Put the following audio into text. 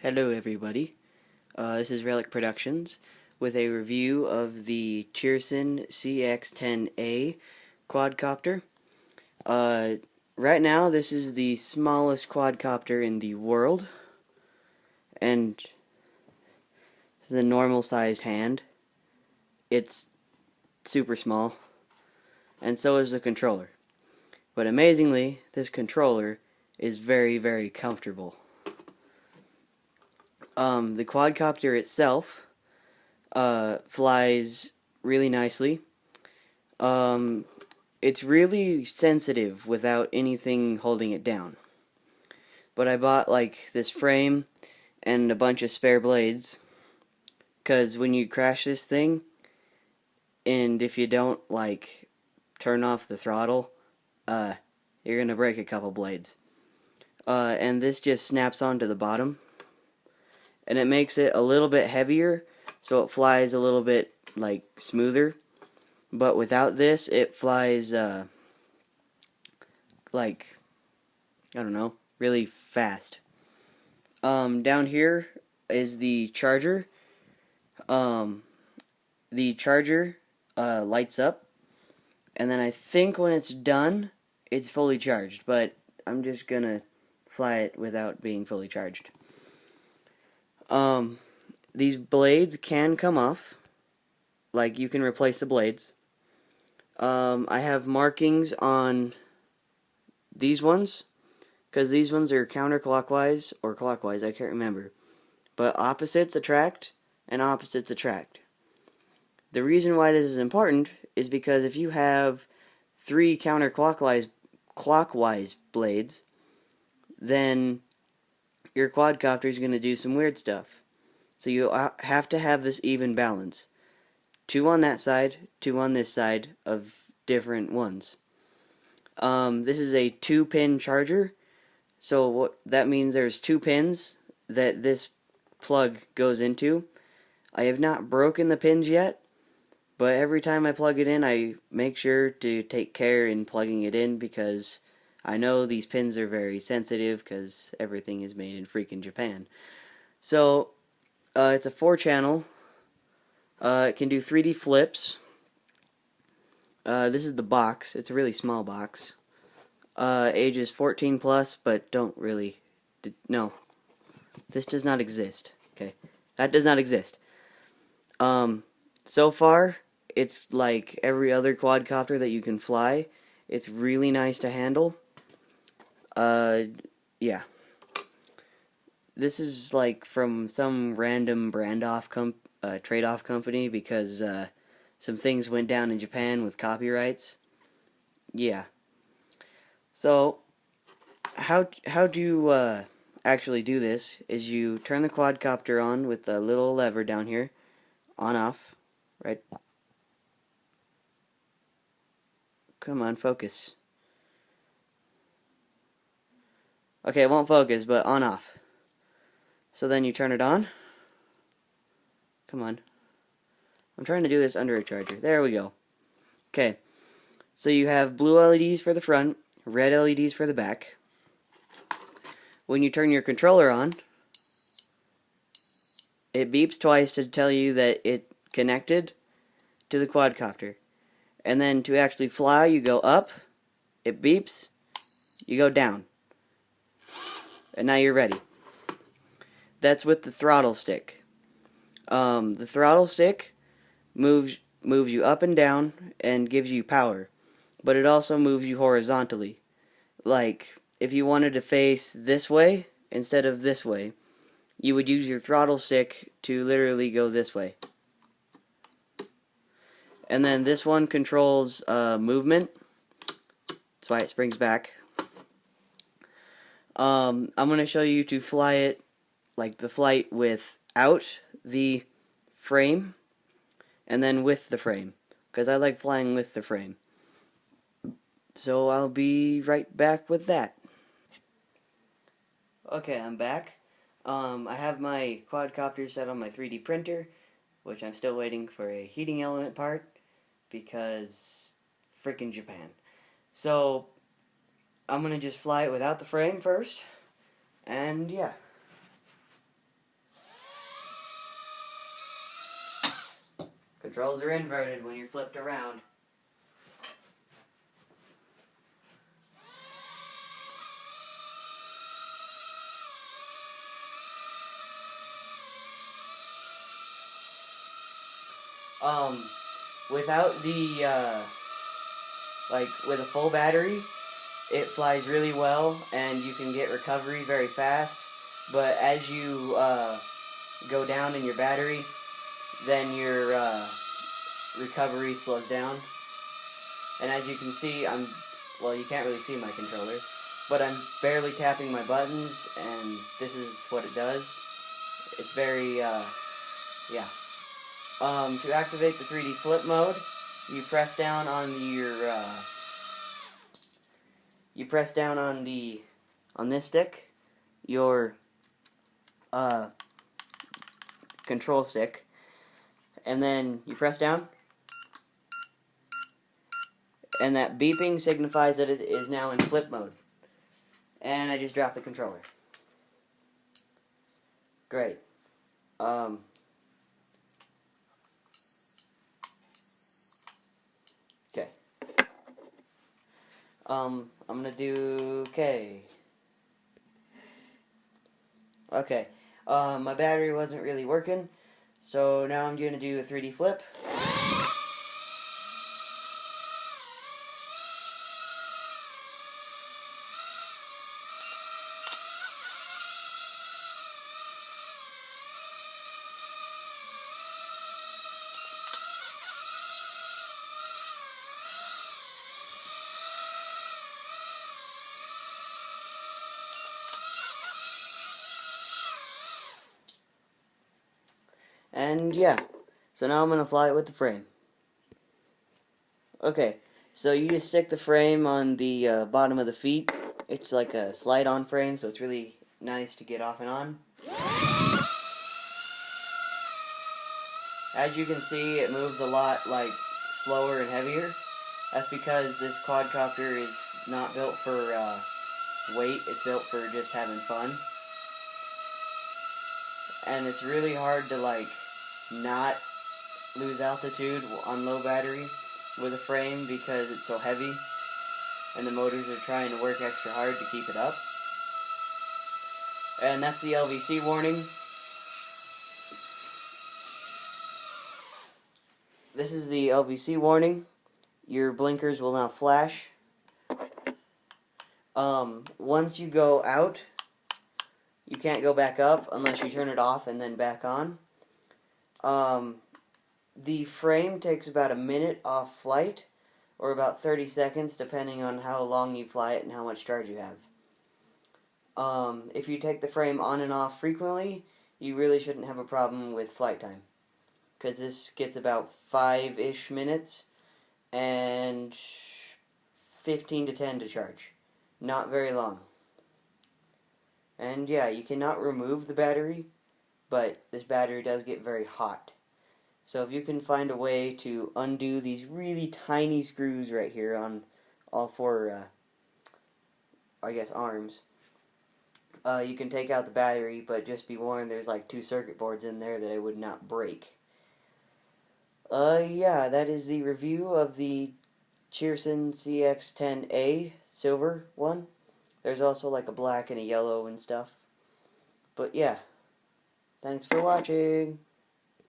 Hello everybody, this is Relic Productions with a review of the Cheerson CX-10A quadcopter. Right now this is the smallest quadcopter in the world, and this is a normal sized hand. It's super small, and so is the controller. But amazingly, this controller is very comfortable. The quadcopter itself flies really nicely. It's really sensitive without anything holding it down. But I bought like this frame and a bunch of spare blades, because when you crash this thing, and if you don't like turn off the throttle, you're gonna break a couple blades. And this just snaps onto the bottom, and it makes it a little bit heavier, so it flies a little bit like smoother. But without this, it flies like, I don't know, really fast. Down here is the charger. The charger lights up, and then I think when it's done, it's fully charged. But I'm just gonna fly it without being fully charged. These blades can come off. Like, you can replace the blades. I have markings on these ones, because these ones are counterclockwise or clockwise, I can't remember. But opposites attract, and opposites attract. The reason why this is important is because if you have three counterclockwise blades, then your quadcopter is going to do some weird stuff. So you have to have this even balance. Two on that side, two on this side of different ones. This is a 2-pin charger, so what that means, there's 2 pins that this plug goes into. I have not broken the pins yet, but every time I plug it in, I make sure to take care in plugging it in, because I know these pins are very sensitive because everything is made in freaking Japan. So, it's a 4-channel. It can do 3D flips. This is the box. It's a really small box. Ages 14 plus, but don't really... No. This does not exist. Okay. That does not exist. So far, it's like every other quadcopter that you can fly. It's really nice to handle. Yeah. This is like from some random trade-off company, because some things went down in Japan with copyrights. Yeah. So how do you actually do this is you turn the quadcopter on with the little lever down here, on off, right? Come on, focus. Okay, it won't focus, but on off. So then you turn it on. Come on. I'm trying to do this under a charger. There we go. Okay. So you have blue LEDs for the front, red LEDs for the back. When you turn your controller on, it beeps twice to tell you that it connected to the quadcopter. And then to actually fly, you go up, it beeps, you go down. And now you're ready. That's with the throttle stick. The throttle stick moves you up and down and gives you power, but it also moves you horizontally. Like, if you wanted to face this way instead of this way, you would use your throttle stick to literally go this way. And then this one controls movement. That's why it springs back. I'm going to show you to fly it, like the flight without the frame, and then with the frame, because I like flying with the frame. So I'll be right back with that. Okay, I'm back. I have my quadcopter set on my 3D printer, which I'm still waiting for a heating element part, because frickin' Japan. So I'm gonna just fly it without the frame first, and yeah. controls are inverted when you're flipped around. Without the, like, with a full battery, it flies really well, and you can get recovery very fast, but as you, go down in your battery, then your, recovery slows down. And as you can see, well, you can't really see my controller, but I'm barely tapping my buttons, and this is what it does. It's very, yeah. To activate the 3D flip mode, you press down on your, on this stick, your, control stick, and then you press down, and that beeping signifies that it is now in flip mode. And I just dropped the controller. Great. Okay. I'm gonna do okay. Okay. My battery wasn't really working, so now I'm gonna do a 3D flip. And yeah, so now I'm going to fly it with the frame. Okay, so you just stick the frame on the bottom of the feet. It's like a slide-on frame, so it's really nice to get off and on. As you can see, it moves a lot like slower and heavier. That's because this quadcopter is not built for weight, it's built for just having fun. And it's really hard to like not lose altitude on low battery with a frame because it's so heavy and the motors are trying to work extra hard to keep it up. And that's the LVC warning. This is the LVC warning. Your blinkers will now flash. Once you go out, you can't go back up unless you turn it off and then back on. The frame takes about a minute off flight, or about 30 seconds, depending on how long you fly it and how much charge you have. If you take the frame on and off frequently, you really shouldn't have a problem with flight time, because this gets about 5-ish minutes and 15 to 10 to charge. Not very long. And yeah, you cannot remove the battery, but this battery does get very hot. So if you can find a way to undo these really tiny screws right here on all four, I guess, arms, you can take out the battery, but just be warned there's like 2 circuit boards in there that it would not break. Yeah, that is the review of the Cheerson CX-10A silver one. There's also like a black and a yellow and stuff. But yeah, thanks for watching.